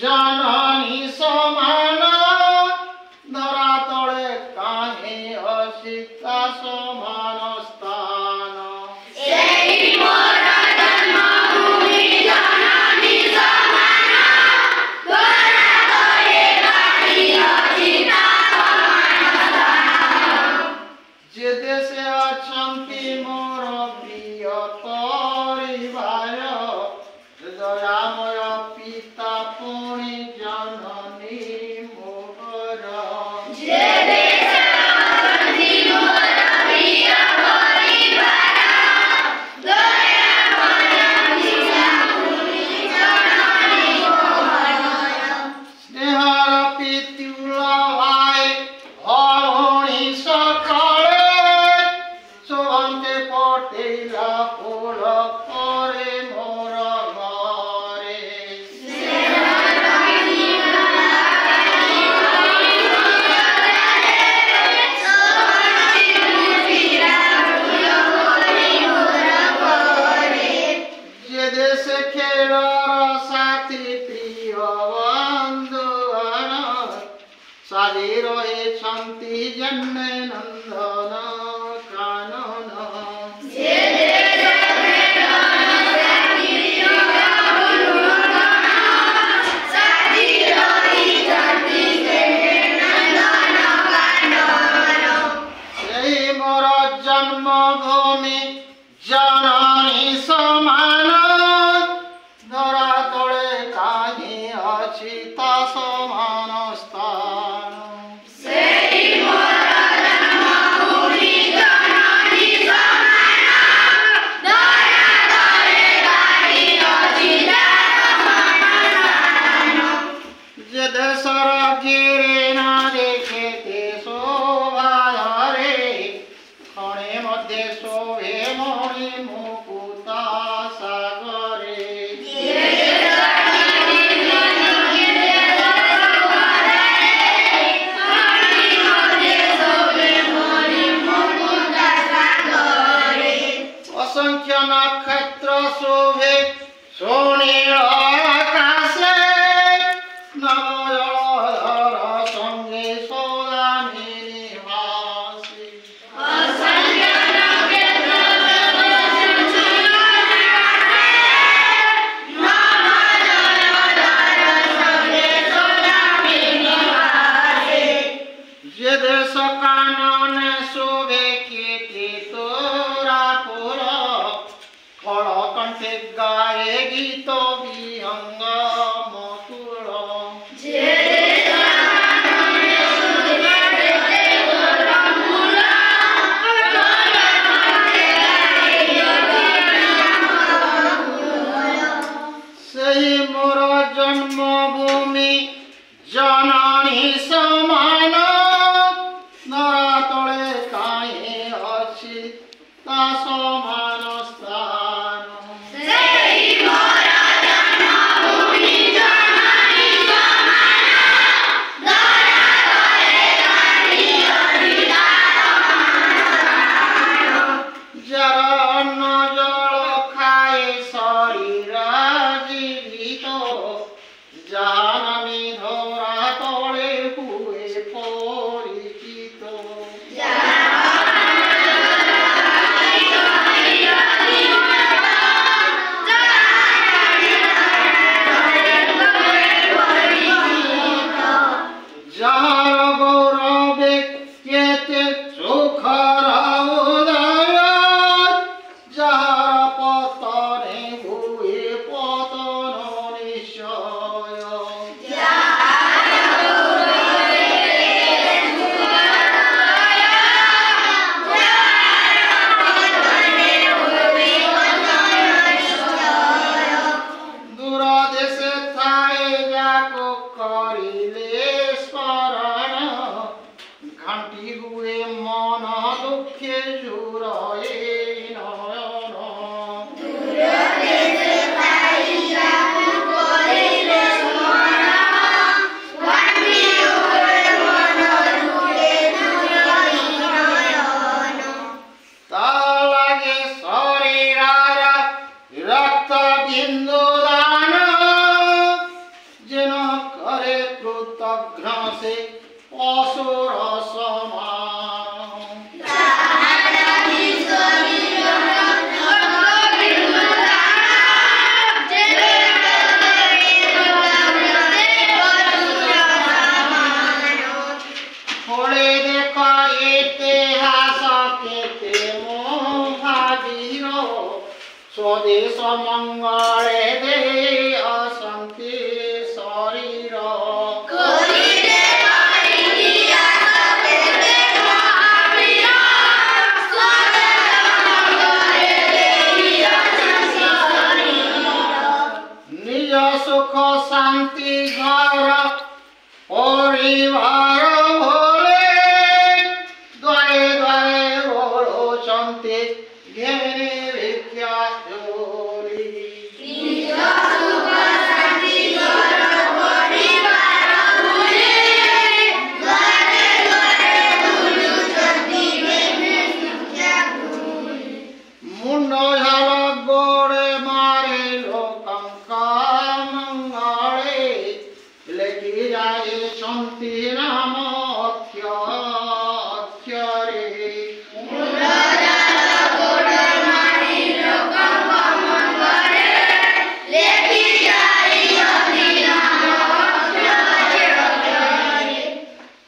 जननी समान धरा तले काहे असीता समान स्थान सेई मोर जन्मभूमि जननी समान धरा तले काहे असीता समान स्थान जे देशे अछंती मोर प्रिय परिवार दयामय पिता पुणी जननी मोर जे देश अछंती मोर प्रिय परिवार दयामय पिता पुणी जननी मोर स्नेहर पितुला भाई भौणी सकाळे शोभन्ते पटेला फूल परे मोर घरे जे देश खेलर साथी प्रिय बन्धुगण सारी रहेछन्ति जन्मे नन्दन कानन सेई मोर जन्मभूमि जननी समान धरा तले काहे अछि ता समान स्थान जे देशर गिरि न देखेते शोभा रे खणे मध्ये शोभे मणि मुकुता सागरे असंख्य नक्षत्र शोभे सोनील आकाशे नवजलधर संगे सदा निर्वासी जे देश कानन शोभे कीर्ति तोरा फूल फल कंठे गाए गीत विहंग मधुर सेई मोर जन्मभूमि जननी समान धरा तले काहे अछि ता समान स्थान जार अन्न जल खाए शरीर जीवित जाननी धरा तले हुए परिचित যাহার গৌরবে কেতে সুখর উদয় যাহার পতনে ভুয়ে পতন নিশ্চয় দূর দেশে থাই যাকো করিলে স্মরণ ঘাঁটি হুয়ে মন দুঃখে জুড়ে নয়ন তা লাগে শরীরার রক্ত বিন্দু দান যেন ସେ ଅସୁର ସମାନ। थोड़े देखो इतिहास केते महावीर स्वदेश मंगले दे असंति शरीर। निज सुख शांति घर परिवार भोले द्वारे द्वारे बोलुचंती घेने भिक्षा चोरी। मुंड झाल गोड़े मारे लोकंका मंगले लेखि जाए शांति नाम अक्षरे।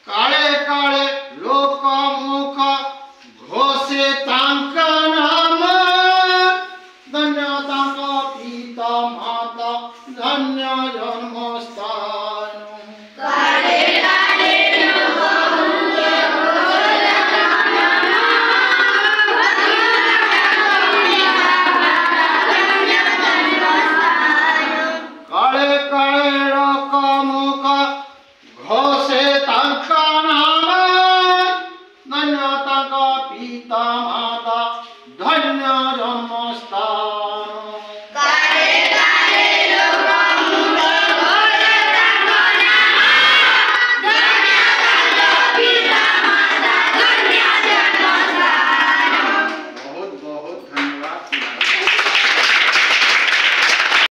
काले काले लोक मुख घोषे तांक नाम धन्य तांक पिता माता धन्य जन्म